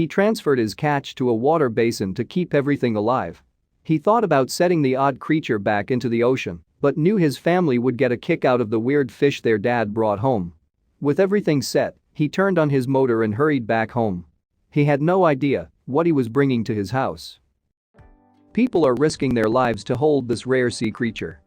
He transferred his catch to a water basin to keep everything alive. He thought about setting the odd creature back into the ocean, but knew his family would get a kick out of the weird fish their dad brought home. With everything set, he turned on his motor and hurried back home. He had no idea what he was bringing to his house. People are risking their lives to hold this rare sea creature.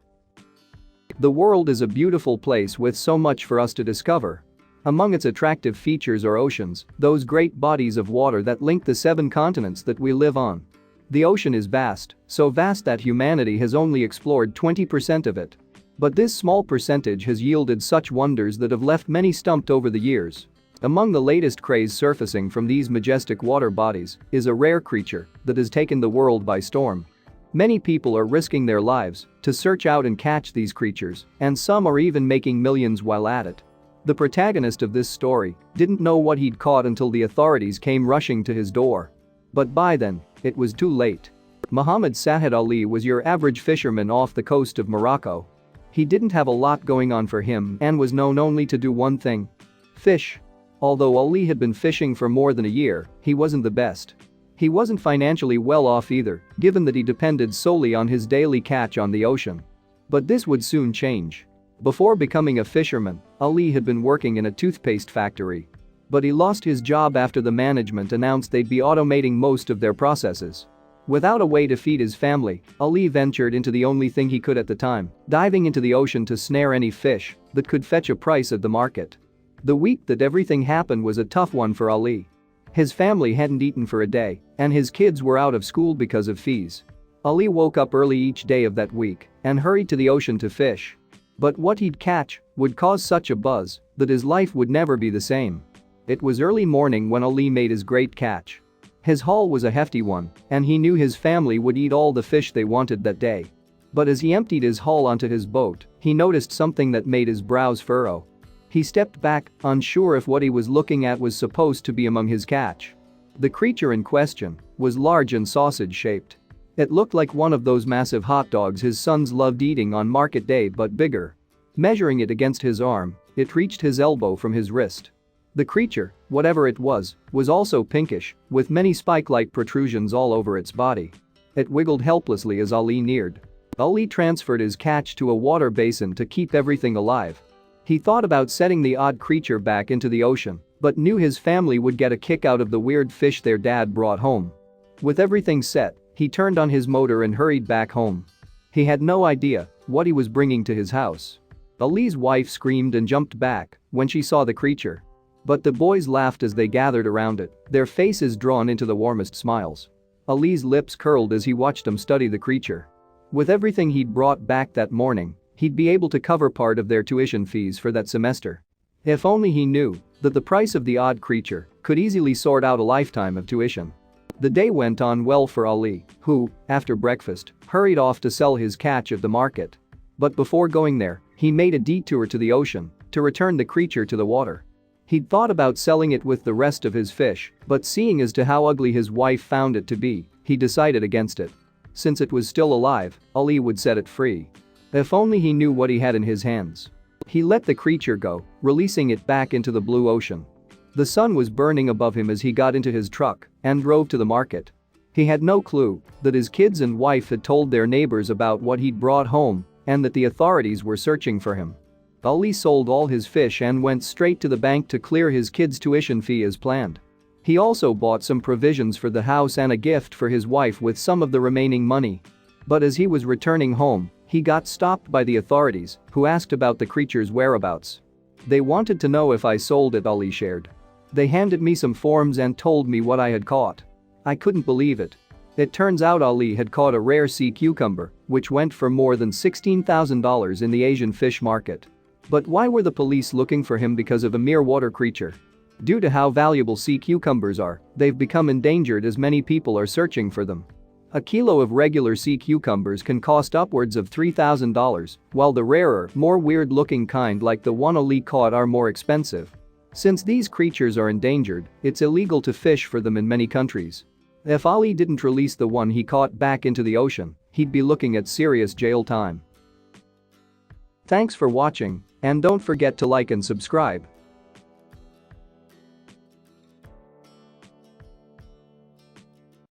The world is a beautiful place with so much for us to discover. Among its attractive features are oceans, those great bodies of water that link the 7 continents that we live on. The ocean is vast, so vast that humanity has only explored 20% of it. But this small percentage has yielded such wonders that have left many stumped over the years. Among the latest craze surfacing from these majestic water bodies is a rare creature that has taken the world by storm. Many people are risking their lives to search out and catch these creatures, and some are even making millions while at it. The protagonist of this story didn't know what he'd caught until the authorities came rushing to his door. But by then, it was too late. Muhammad Sahed Ali was your average fisherman off the coast of Morocco. He didn't have a lot going on for him and was known only to do one thing: fish. Although Ali had been fishing for more than a year, he wasn't the best. He wasn't financially well off either, given that he depended solely on his daily catch on the ocean. But this would soon change. Before becoming a fisherman, Ali had been working in a toothpaste factory. But he lost his job after the management announced they'd be automating most of their processes. Without a way to feed his family, Ali ventured into the only thing he could at the time, diving into the ocean to snare any fish that could fetch a price at the market. The week that everything happened was a tough one for Ali. His family hadn't eaten for a day, and his kids were out of school because of fees. Ali woke up early each day of that week and hurried to the ocean to fish. But what he'd catch would cause such a buzz that his life would never be the same. It was early morning when Ali made his great catch. His haul was a hefty one, and he knew his family would eat all the fish they wanted that day. But as he emptied his haul onto his boat, he noticed something that made his brows furrow. He stepped back, unsure if what he was looking at was supposed to be among his catch. The creature in question was large and sausage-shaped. It looked like one of those massive hot dogs his sons loved eating on market day, but bigger. Measuring it against his arm, it reached his elbow from his wrist. The creature, whatever it was also pinkish, with many spike-like protrusions all over its body. It wiggled helplessly as Ali neared. Ali transferred his catch to a water basin to keep everything alive. He thought about setting the odd creature back into the ocean, but knew his family would get a kick out of the weird fish their dad brought home. With everything set, he turned on his motor and hurried back home. He had no idea what he was bringing to his house. Ali's wife screamed and jumped back when she saw the creature. But the boys laughed as they gathered around it, their faces drawn into the warmest smiles. Ali's lips curled as he watched him study the creature. With everything he'd brought back that morning, he'd be able to cover part of their tuition fees for that semester. If only he knew that the price of the odd creature could easily sort out a lifetime of tuition. The day went on well for Ali, who, after breakfast, hurried off to sell his catch at the market. But before going there, he made a detour to the ocean to return the creature to the water. He'd thought about selling it with the rest of his fish, but seeing as to how ugly his wife found it to be, he decided against it. Since it was still alive, Ali would set it free. If only he knew what he had in his hands. He let the creature go, releasing it back into the blue ocean. The sun was burning above him as he got into his truck and drove to the market. He had no clue that his kids and wife had told their neighbors about what he'd brought home and that the authorities were searching for him. Ali sold all his fish and went straight to the bank to clear his kids' tuition fee as planned. He also bought some provisions for the house and a gift for his wife with some of the remaining money. But as he was returning home, he got stopped by the authorities, who asked about the creature's whereabouts. They wanted to know if I sold it, Ali shared. They handed me some forms and told me what I had caught. I couldn't believe it. It turns out Ali had caught a rare sea cucumber, which went for more than $16,000 in the Asian fish market. But why were the police looking for him because of a mere water creature? Due to how valuable sea cucumbers are, they've become endangered as many people are searching for them. A kilo of regular sea cucumbers can cost upwards of $3,000, while the rarer, more weird-looking kind like the one Ali caught are more expensive. Since these creatures are endangered, it's illegal to fish for them in many countries. If Ali didn't release the one he caught back into the ocean, he'd be looking at serious jail time. Thanks for watching, and don't forget to like and subscribe.